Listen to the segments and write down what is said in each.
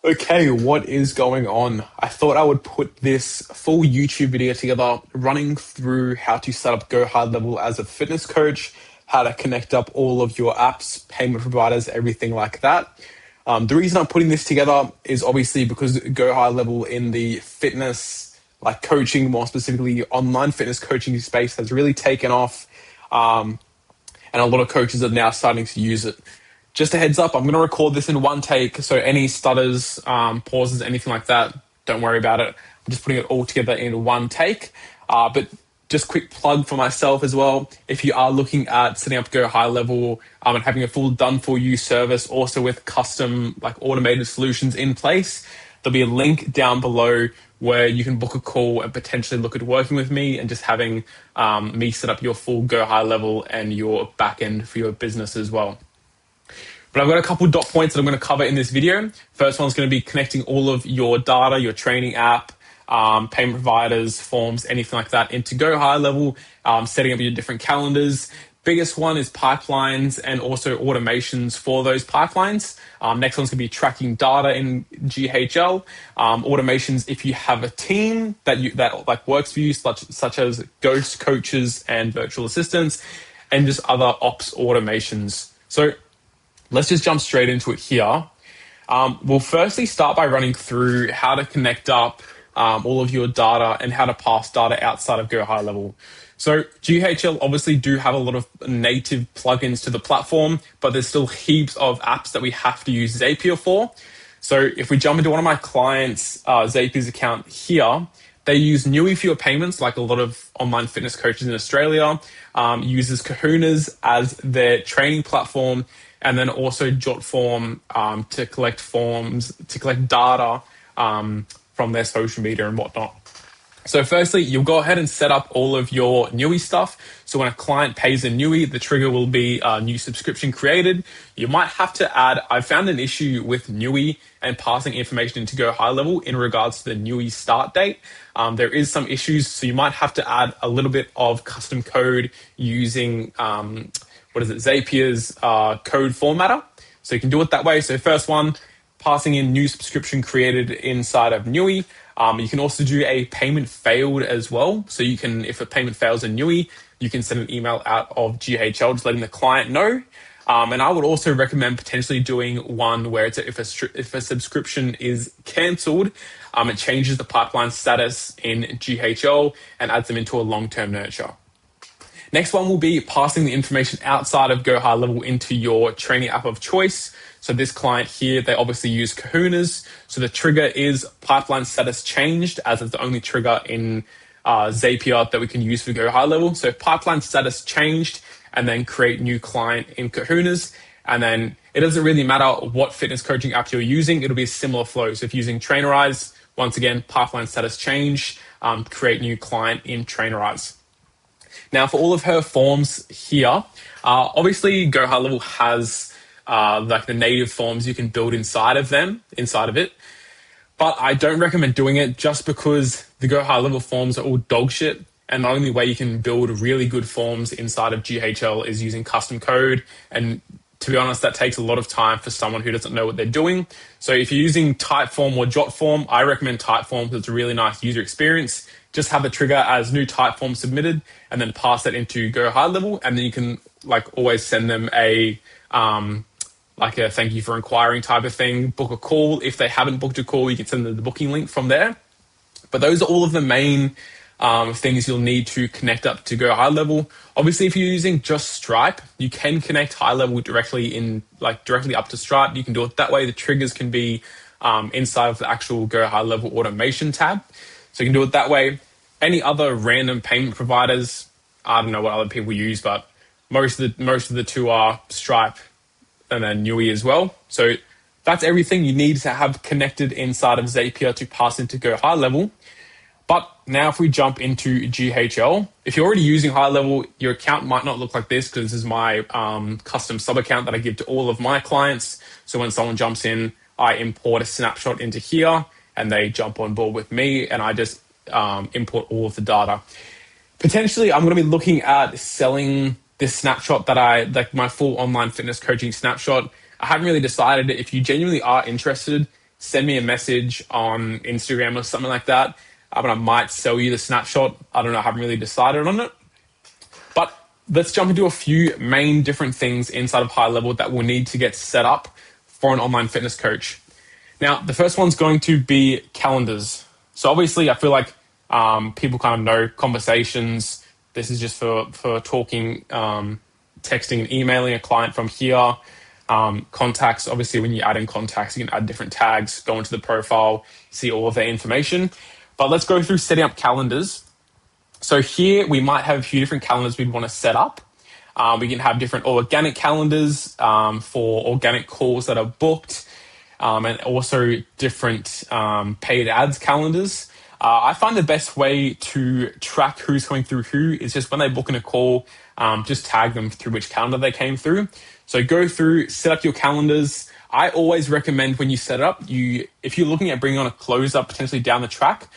Okay, what is going on? I thought I would put this full YouTube video together running through how to set up GoHighLevel as a fitness coach, how to connect up all of your apps, payment providers, everything like that. The reason I'm putting this together is obviously because GoHighLevel in the fitness, like coaching, more specifically online fitness coaching space has really taken off. And a lot of coaches are now starting to use it. Just a heads up, I'm going to record this in one take, so any stutters, pauses, anything like that, don't worry about it. I'm just putting it all together in one take. But just quick plug for myself as well. If you are looking at setting up GoHighLevel and having a full done-for-you service, also with custom like automated solutions in place, there'll be a link down below where you can book a call and potentially look at working with me and just having me set up your full GoHighLevel and your backend for your business as well. But I've got a couple dot points that I'm going to cover in this video. First one's going to be connecting all of your data, your training app, payment providers, forms, anything like that into GoHighLevel, setting up your different calendars. Biggest one is pipelines and also automations for those pipelines. Next one's going to be tracking data in GHL. Automations if you have a team that like works for you, such as ghost coaches and virtual assistants, and just other ops automations. So let's just jump straight into it here. We'll firstly start by running through how to connect up all of your data and how to pass data outside of GoHighLevel. So GHL obviously do have a lot of native plugins to the platform, but there's still heaps of apps that we have to use Zapier for. So if we jump into one of my clients' Zapier's account here, they use Newie for your payments, like a lot of online fitness coaches in Australia, uses Kahunas as their training platform, and then also Jotform to collect data from their social media and whatnot. So firstly, you'll go ahead and set up all of your Newie stuff. So when a client pays a Newie, the trigger will be a new subscription created. You might have to add, I found an issue with Newie and passing information into GoHighLevel in regards to the Newie start date. There is some issues, so you might have to add a little bit of custom code using, Zapier's code formatter. So you can do it that way. So first one, passing in new subscription created inside of Newie. You can also do a payment failed as well. So you can, if a payment fails in Newie, you can send an email out of GHL just letting the client know. And I would also recommend potentially doing one where it's if a subscription is cancelled, it changes the pipeline status in GHL and adds them into a long-term nurture. Next one will be passing the information outside of GoHighLevel into your training app of choice. So this client here, they obviously use Kahunas. So the trigger is pipeline status changed, as it's the only trigger in Zapier that we can use for GoHighLevel. So pipeline status changed, and then create new client in Kahunas. And then it doesn't really matter what fitness coaching app you're using. It'll be a similar flow. So if you're using Trainerize, once again, pipeline status change, create new client in Trainerize. Now, for all of her forms here, obviously GoHighLevel has like the native forms you can build inside of it. But I don't recommend doing it just because the GoHighLevel forms are all dog shit. And the only way you can build really good forms inside of GHL is using custom code. And to be honest, that takes a lot of time for someone who doesn't know what they're doing. So if you're using Typeform or Jotform, I recommend Typeform because it's a really nice user experience. Just have the trigger as new Typeform submitted and then pass that into GoHighLevel. And then you can like always send them a thank you for inquiring type of thing, book a call. If they haven't booked a call, you can send them the booking link from there. But those are all of the main things you'll need to connect up to GoHighLevel. Obviously, if you're using just Stripe, you can connect HighLevel directly up to Stripe. You can do it that way. The triggers can be inside of the actual GoHighLevel automation tab. So you can do it that way. Any other random payment providers, I don't know what other people use, but most of the two are Stripe and then Newie as well. So that's everything you need to have connected inside of Zapier to pass into GoHighLevel. But now if we jump into GHL, if you're already using HighLevel, your account might not look like this because this is my custom sub account that I give to all of my clients. So when someone jumps in, I import a snapshot into here and they jump on board with me and I just import all of the data. Potentially, I'm going to be looking at selling this snapshot my full online fitness coaching snapshot. I haven't really decided. If you genuinely are interested, send me a message on Instagram or something like that. And I might sell you the snapshot. I don't know. I haven't really decided on it. But let's jump into a few main different things inside of High Level that will need to get set up for an online fitness coach. Now, the first one's going to be calendars. So obviously, I feel like people kind of know conversations. This is just for talking, texting and emailing a client from here. Contacts, obviously, when you add in contacts, you can add different tags, go into the profile, see all of their information. But let's go through setting up calendars. So here we might have a few different calendars we'd want to set up. We can have different organic calendars for organic calls that are booked, and also different paid ads calendars. I find the best way to track who's coming through who is just when they book in a call, just tag them through which calendar they came through. So go through, set up your calendars. I always recommend when you set it up, if you're looking at bringing on a closer potentially down the track,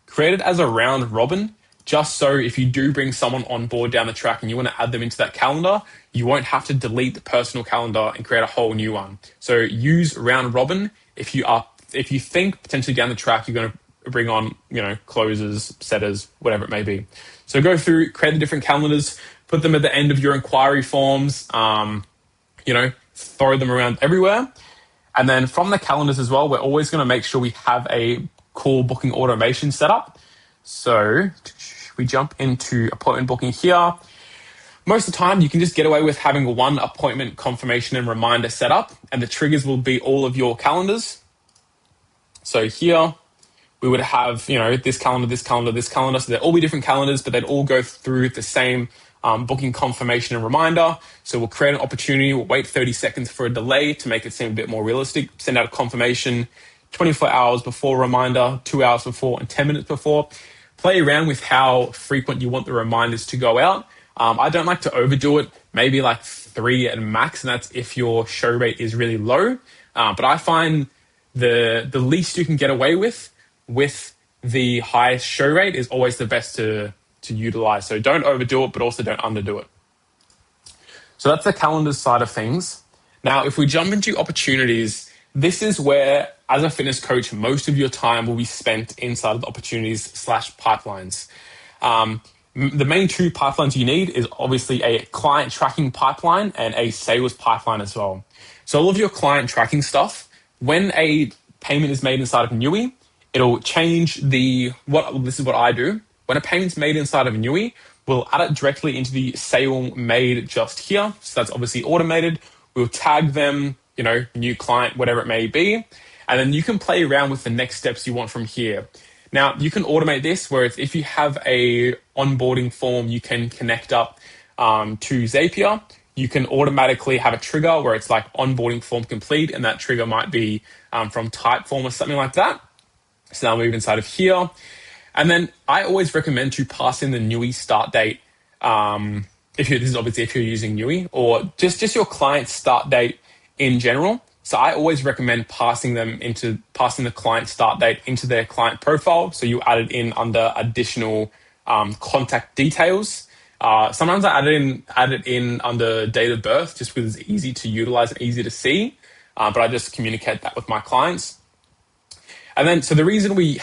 create it as a round robin. Just so if you do bring someone on board down the track and you want to add them into that calendar, you won't have to delete the personal calendar and create a whole new one. So use round robin if you think potentially down the track you're going to bring on, closers, setters, whatever it may be. So go through, create the different calendars, put them at the end of your inquiry forms, throw them around everywhere. And then from the calendars as well, we're always going to make sure we have a call booking automation set up. So we jump into appointment booking here. Most of the time, you can just get away with having one appointment confirmation and reminder set up, and the triggers will be all of your calendars. So here we would have, this calendar, this calendar, this calendar. So they'll all be different calendars, but they'd all go through the same booking confirmation and reminder. So we'll create an opportunity. We'll wait 30 seconds for a delay to make it seem a bit more realistic. Send out a confirmation 24 hours before reminder, 2 hours before, and 10 minutes before. Play around with how frequent you want the reminders to go out. I don't like to overdo it, maybe like 3 at max, and that's if your show rate is really low. But I find the least you can get away with the highest show rate is always the best to utilize. So don't overdo it, but also don't underdo it. So that's the calendar side of things. Now, if we jump into opportunities, this is where, as a fitness coach, most of your time will be spent inside of the opportunities/pipelines. The main 2 pipelines you need is obviously a client tracking pipeline and a sales pipeline as well. So all of your client tracking stuff, when a payment is made inside of Newie, it'll change this is what I do. When a payment's made inside of Newie, we'll add it directly into the sale made just here. So that's obviously automated. We'll tag them, new client, whatever it may be. And then you can play around with the next steps you want from here. Now, you can automate this, whereas if you have a onboarding form, you can connect up to Zapier. You can automatically have a trigger where it's like onboarding form complete, and that trigger might be from Typeform or something like that. So now move inside of here. And then I always recommend to pass in the Newie start date. This is obviously if you're using Newie, or just your client start date in general. So I always recommend passing the client start date into their client profile. So you add it in under additional contact details. Sometimes I add it in under date of birth, just because it's easy to utilize and easy to see. But I just communicate that with my clients. And then, so the reason we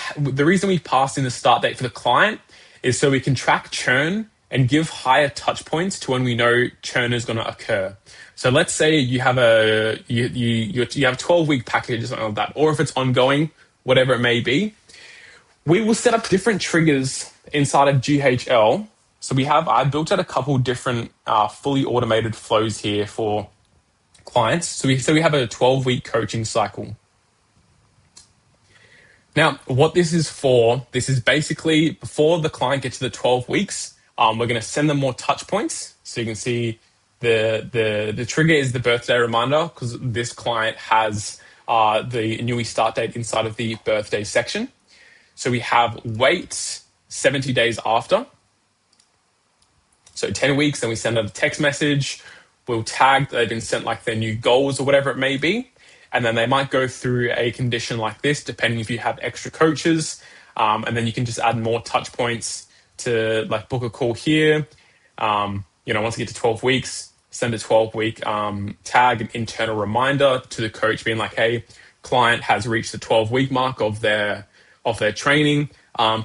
pass in the start date for the client is so we can track churn and give higher touch points to when we know churn is going to occur. So let's say you have a 12-week package or something like that, or if it's ongoing, whatever it may be, we will set up different triggers inside of GHL. So I built out a couple different fully automated flows here for clients. So we have a 12-week coaching cycle. Now, what this is for, this is basically before the client gets to the 12 weeks, we're going to send them more touch points. So you can see the trigger is the birthday reminder, because this client has the Newie start date inside of the birthday section. So we have wait 70 days after. So 10 weeks, then we send out a text message. We'll tag that they've been sent like their new goals or whatever it may be. And then they might go through a condition like this, depending if you have extra coaches. And then you can just add more touch points to like book a call here. Once you get to 12 weeks, send a 12-week tag, an internal reminder to the coach being like, hey, client has reached the 12-week mark of their training,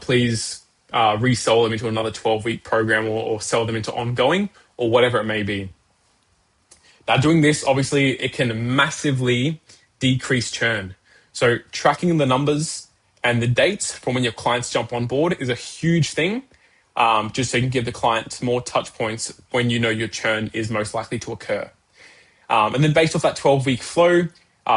please resell them into another 12-week program, or sell them into ongoing, or whatever it may be. Now, doing this, obviously, it can massively decrease churn. So tracking the numbers and the dates from when your clients jump on board is a huge thing, just so you can give the clients more touch points when you know your churn is most likely to occur. And then based off that 12-week flow,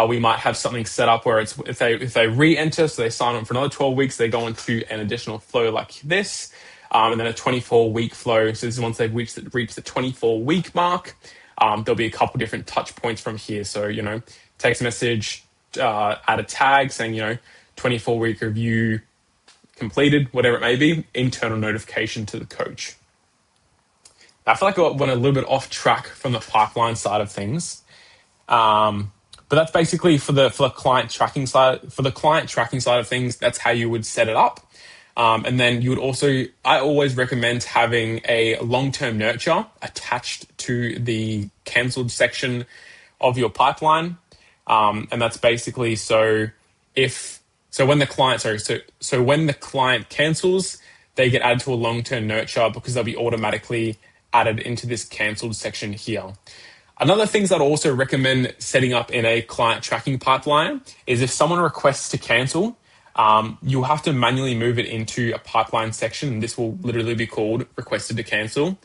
we might have something set up where it's if they re-enter, so they sign on for another 12 weeks, they go into an additional flow like this, and then a 24-week flow. So this is once they've reached the 24-week mark. There'll be a couple different touch points from here. So, text message, add a tag saying, 24-week review completed, whatever it may be, internal notification to the coach. Now, I feel like I went a little bit off track from the pipeline side of things. But that's basically for the client tracking side. For the client tracking side of things, that's how you would set it up. And then you would also, I always recommend having a long-term nurture attached to the cancelled section of your pipeline. And that's basically when the client cancels, they get added to a long-term nurture because they'll be automatically added into this cancelled section here. Another thing that I also recommend setting up in a client tracking pipeline is if someone requests to cancel, you'll have to manually move it into a pipeline section. And this will literally be called requested to cancel.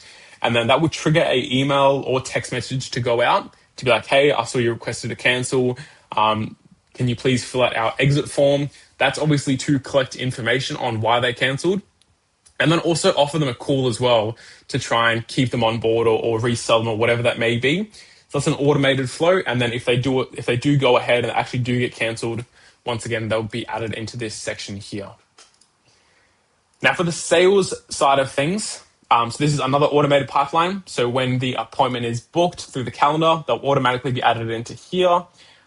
And then that will trigger an email or text message to go out to be like, hey, I saw you requested to cancel. Can you please fill out our exit form? That's obviously to collect information on why they canceled. And then also offer them a call as well to try and keep them on board or resell them or whatever that may be. So that's an automated flow. And then if they do go ahead and actually do get canceled, once again, they'll be added into this section here. Now for the sales side of things, so this is another automated pipeline. So when the appointment is booked through the calendar, they'll automatically be added into here.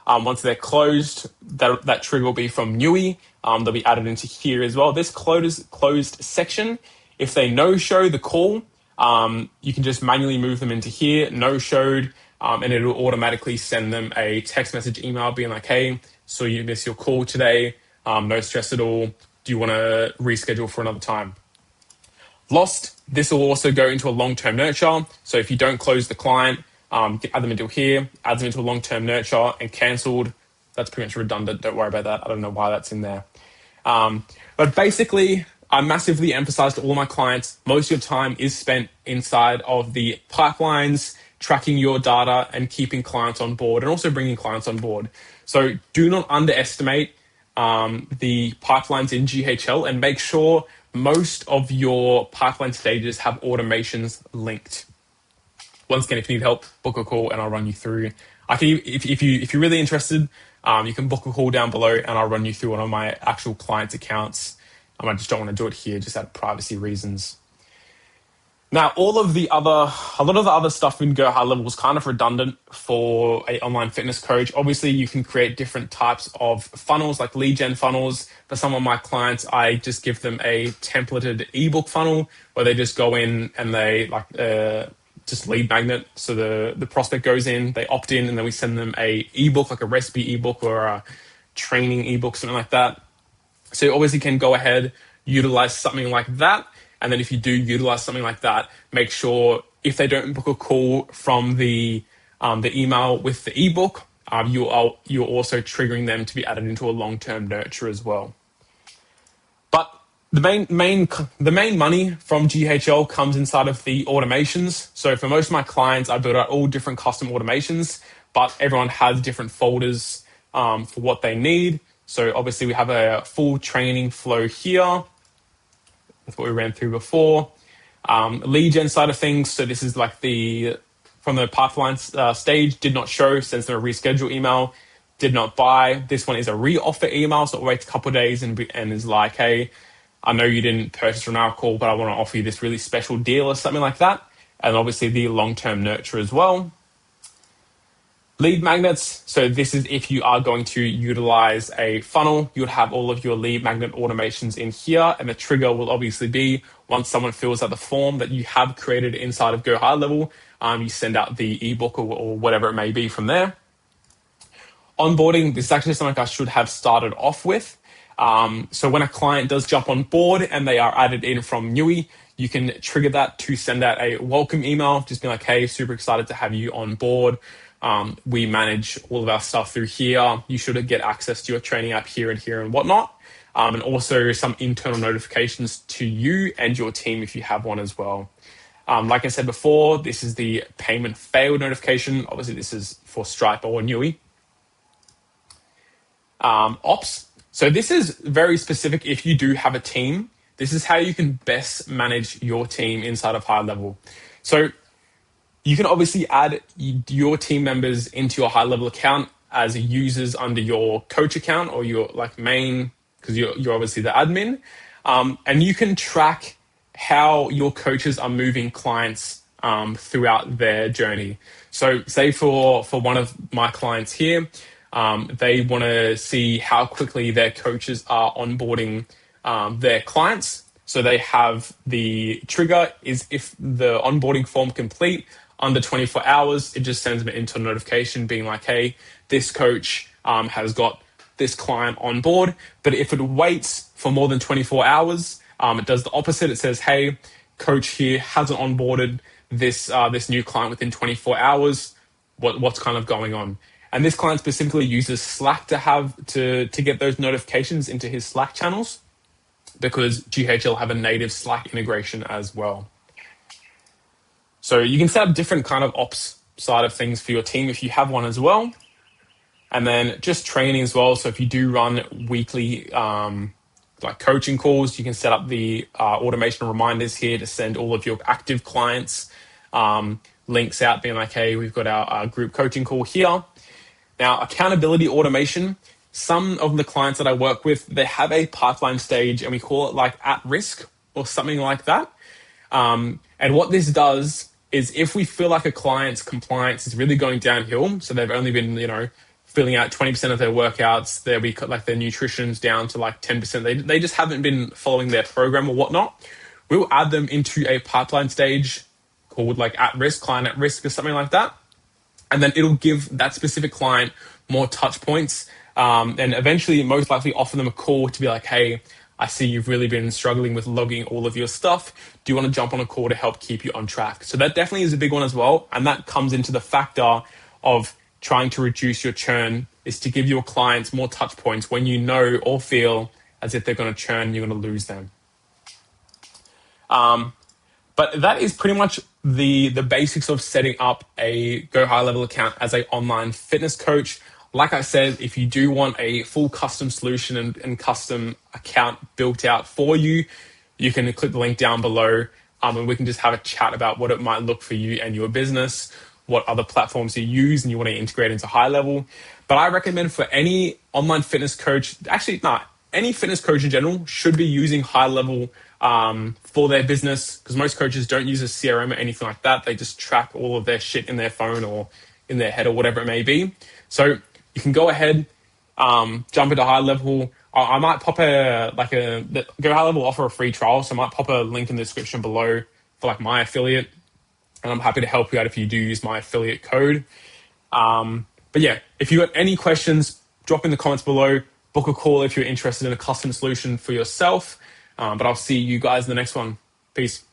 Once they're closed, that trigger will be from Newie. They'll be added into here as well. This closed section, if they no-show the call, you can just manually move them into here, no-showed, and it'll automatically send them a text message email being like, hey, so you missed your call today, no stress at all. Do you want to reschedule for another time? Lost, this will also go into a long-term nurture. So if you don't close the client, add them into here, add them into a long-term nurture, and cancelled, that's pretty much redundant. Don't worry about that. I don't know why that's in there. But basically, I massively emphasize to all my clients, most of your time is spent inside of the pipelines, tracking your data and keeping clients on board and also bringing clients on board. So do not underestimate the pipelines in GHL and make sure most of your pipeline stages have automations linked. Once again, if you need help, book a call and I'll run you through. If you're really interested, you can book a call down below and I'll run you through one of my actual clients' accounts. I just don't want to do it here just out of privacy reasons. Now, a lot of the other stuff in GoHighLevel is kind of redundant for an online fitness coach. Obviously, you can create different types of funnels, like lead gen funnels. For some of my clients, I just give them a templated ebook funnel where they just go in and they just lead magnet. So the prospect goes in, they opt in, and then we send them a ebook, like a recipe ebook or a training ebook, something like that. So you obviously can go ahead, utilize something like that. And then if you do utilize something like that, make sure if they don't book a call from the email with the ebook, you're also triggering them to be added into a long-term nurture as well. But the main money from GHL comes inside of the automations. So for most of my clients, I build out all different custom automations, but everyone has different folders for what they need. So obviously we have a full training flow here. That's what we ran through before. Lead gen side of things. So this is like from the pipeline stage, did not show, sends them a reschedule email, did not buy. This one is a re-offer email. So it waits a couple of days and is like, hey, I know you didn't purchase from our call, but I want to offer you this really special deal or something like that. And obviously the long-term nurture as well. Lead magnets. So this is if you are going to utilize a funnel, you would have all of your lead magnet automations in here. And the trigger will obviously be once someone fills out the form that you have created inside of GoHighLevel, you send out the ebook or whatever it may be from there. onboarding, this is actually something I should have started off with. So when a client does jump on board and they are added in from Newie, you can trigger that to send out a welcome email, just be like, hey, super excited to have you on board. We manage all of our stuff through here. You should get access to your training app here and whatnot. And also some internal notifications to you and your team if you have one as well. Like I said before, this is the payment failed notification. Obviously, this is for Stripe or Newie. Ops. So this is very specific if you do have a team. This is how you can best manage your team inside of HighLevel. So you can obviously add your team members into your HighLevel account as users under your coach account or your like main, because you're obviously the admin. And you can track how your coaches are moving clients throughout their journey. So say for one of my clients here, they want to see how quickly their coaches are onboarding their clients. So they have the trigger is if the onboarding form complete under 24 hours, it just sends them an internal notification being like, hey, this coach has got this client on board. But if it waits for more than 24 hours, it does the opposite. It says, hey, coach here hasn't onboarded this new client within 24 hours. What's kind of going on? And this client specifically uses Slack to get those notifications into his Slack channels because GHL have a native Slack integration as well. So you can set up different kind of ops side of things for your team if you have one as well. And then just training as well. So if you do run weekly like coaching calls, you can set up the automation reminders here to send all of your active clients links out being like, hey, we've got our group coaching call here. Now, accountability automation, some of the clients that I work with, they have a pipeline stage and we call it like at risk or something like that. And what this does is if we feel like a client's compliance is really going downhill, so they've only been, filling out 20% of their workouts, they'll be like their nutrition's down to like 10%. They just haven't been following their program or whatnot. We'll add them into a pipeline stage called like at risk, client at risk or something like that. And then it'll give that specific client more touch points and eventually most likely offer them a call to be like, hey, I see you've really been struggling with logging all of your stuff. Do you want to jump on a call to help keep you on track? So that definitely is a big one as well. And that comes into the factor of trying to reduce your churn is to give your clients more touch points when you know or feel as if they're going to churn, you're going to lose them. But that is pretty much the basics of setting up a GoHighLevel account as an online fitness coach. Like I said, if you do want a full custom solution and custom account built out for you, you can click the link down below and we can just have a chat about what it might look for you and your business, what other platforms you use and you want to integrate into HighLevel. But I recommend for any online fitness coach, any fitness coach in general should be using HighLevel for their business because most coaches don't use a CRM or anything like that. They just track all of their shit in their phone or in their head or whatever it may be. So you can go ahead, jump into HighLevel. I might pop GoHighLevel offer a free trial, so I might pop a link in the description below for like my affiliate. And I'm happy to help you out if you do use my affiliate code. But yeah, if you got any questions, drop in the comments below. Book a call if you're interested in a custom solution for yourself. But I'll see you guys in the next one. Peace.